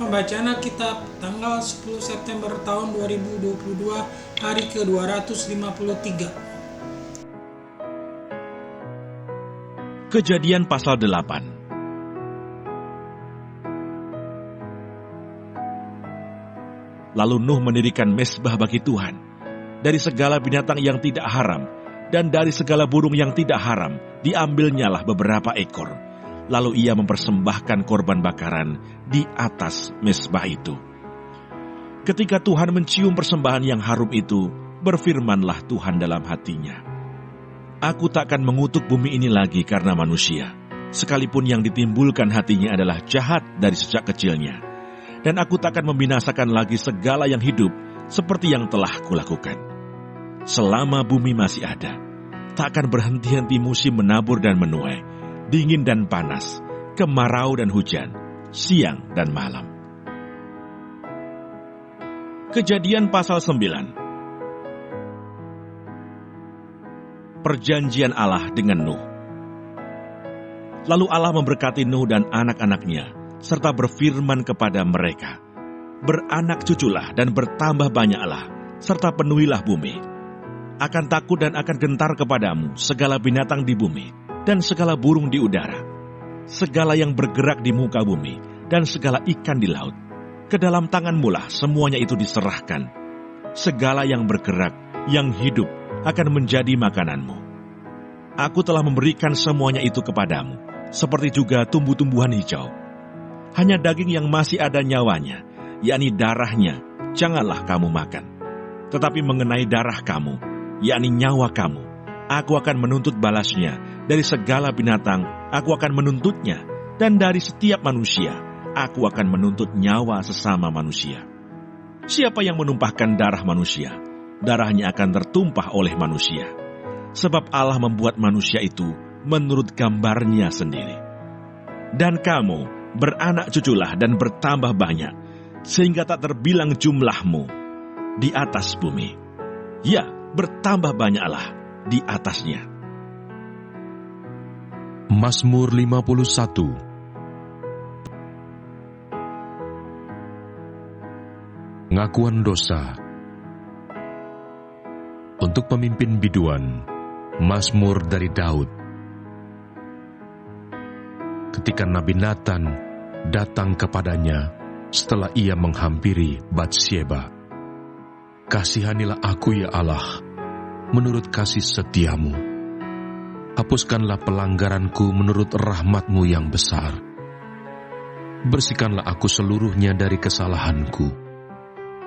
Pembacaan Alkitab tanggal 10 September tahun 2022, hari ke-253. Kejadian pasal 8. Lalu Nuh mendirikan mezbah bagi Tuhan. Dari segala binatang yang tidak haram, dan dari segala burung yang tidak haram, diambilnyalah beberapa ekor. Lalu ia mempersembahkan korban bakaran di atas mezbah itu. Ketika Tuhan mencium persembahan yang harum itu, berfirmanlah Tuhan dalam hatinya, "Aku takkan mengutuk bumi ini lagi karena manusia, sekalipun yang ditimbulkan hatinya adalah jahat dari sejak kecilnya. Dan aku takkan membinasakan lagi segala yang hidup seperti yang telah kulakukan. Selama bumi masih ada, tak akan berhenti-henti musim menabur dan menuai, dingin dan panas, kemarau dan hujan, siang dan malam." Kejadian pasal 9. Perjanjian Allah dengan Nuh. Lalu Allah memberkati Nuh dan anak-anaknya, serta berfirman kepada mereka, "Beranak cuculah dan bertambah banyaklah, serta penuhilah bumi. Akan takut dan akan gentar kepadamu segala binatang di bumi, dan segala burung di udara, segala yang bergerak di muka bumi, dan segala ikan di laut. Ke dalam tanganmulah semuanya itu diserahkan. Segala yang bergerak, yang hidup, akan menjadi makananmu. Aku telah memberikan semuanya itu kepadamu, seperti juga tumbuh-tumbuhan hijau. Hanya daging yang masih ada nyawanya, yakni darahnya, janganlah kamu makan. Tetapi mengenai darah kamu, yakni nyawa kamu, aku akan menuntut balasnya. Dari segala binatang, aku akan menuntutnya. Dan dari setiap manusia, aku akan menuntut nyawa sesama manusia. Siapa yang menumpahkan darah manusia, darahnya akan tertumpah oleh manusia. Sebab Allah membuat manusia itu menurut gambarnya sendiri. Dan kamu beranak cuculah dan bertambah banyak, sehingga tak terbilang jumlahmu di atas bumi. Ya, bertambah banyaklah di atasnya." Mazmur 51. Pengakuan dosa. Untuk pemimpin biduan, Mazmur dari Daud. Ketika Nabi Nathan datang kepadanya setelah ia menghampiri Batsyeba, "Kasihanilah aku ya Allah, menurut kasih setiamu. Hapuskanlah pelanggaranku menurut rahmat-Mu yang besar. Bersihkanlah aku seluruhnya dari kesalahanku,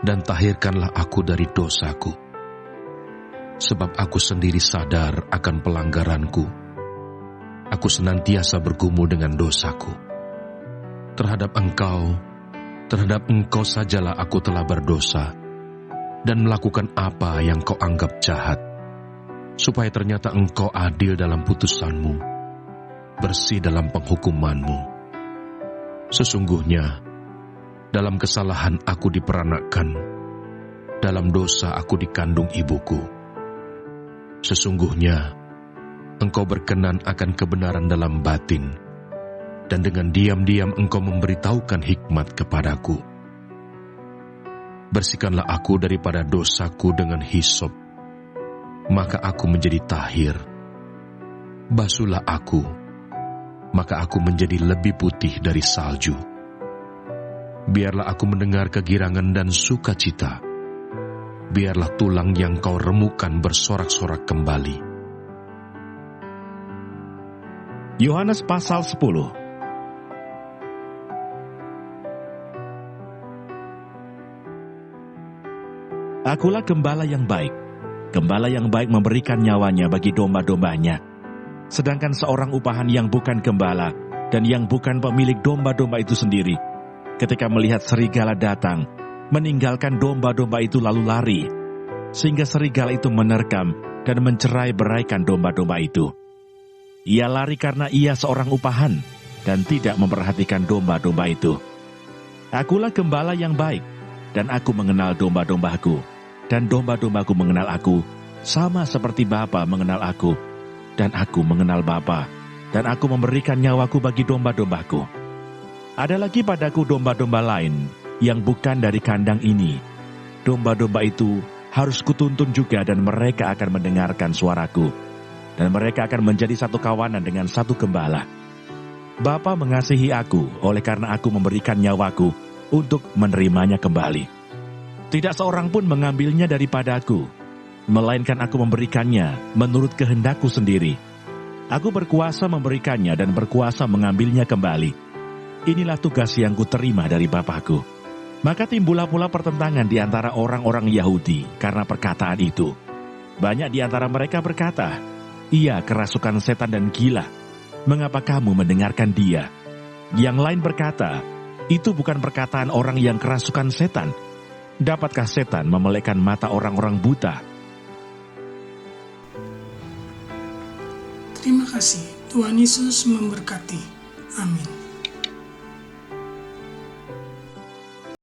dan tahirkanlah aku dari dosaku. Sebab aku sendiri sadar akan pelanggaranku. Aku senantiasa bergumul dengan dosaku. Terhadap Engkau sajalah aku telah berdosa, dan melakukan apa yang Kau anggap jahat, supaya ternyata Engkau adil dalam putusan-Mu, bersih dalam penghukuman-Mu. Sesungguhnya, dalam kesalahan aku diperanakkan, dalam dosa aku dikandung ibuku. Sesungguhnya, Engkau berkenan akan kebenaran dalam batin, dan dengan diam-diam Engkau memberitahukan hikmat kepadaku. Bersihkanlah aku daripada dosaku dengan hisop, maka aku menjadi tahir. Basuhlah aku, maka aku menjadi lebih putih dari salju. Biarlah aku mendengar kegirangan dan sukacita. Biarlah tulang yang Kau remukan bersorak-sorak kembali." Yohanes pasal 10. Akulah gembala yang baik. Gembala yang baik memberikan nyawanya bagi domba-dombanya. Sedangkan seorang upahan yang bukan gembala dan yang bukan pemilik domba-domba itu sendiri, ketika melihat serigala datang, meninggalkan domba-domba itu lalu lari, sehingga serigala itu menerkam dan mencerai-beraikan domba-domba itu. Ia lari karena ia seorang upahan dan tidak memperhatikan domba-domba itu. Akulah gembala yang baik, dan aku mengenal domba-dombaku, dan domba-dombaku mengenal aku, sama seperti Bapa mengenal aku, dan aku mengenal Bapa, dan aku memberikan nyawaku bagi domba-dombaku. Ada lagi padaku domba-domba lain yang bukan dari kandang ini. Domba-domba itu harus kutuntun juga dan mereka akan mendengarkan suaraku. Dan mereka akan menjadi satu kawanan dengan satu gembala. Bapa mengasihi aku oleh karena aku memberikan nyawaku untuk menerimanya kembali. Tidak seorang pun mengambilnya daripadaku, melainkan aku memberikannya menurut kehendakku sendiri. Aku berkuasa memberikannya dan berkuasa mengambilnya kembali. Inilah tugas yang kuterima dari Bapakku. Maka timbullah pula pertentangan di antara orang-orang Yahudi karena perkataan itu. Banyak di antara mereka berkata, "Ia kerasukan setan dan gila. Mengapa kamu mendengarkan dia?" Yang lain berkata, "Itu bukan perkataan orang yang kerasukan setan. Dapatkah setan memelekkan mata orang-orang buta?" Terima kasih. Tuhan Yesus memberkati. Amin.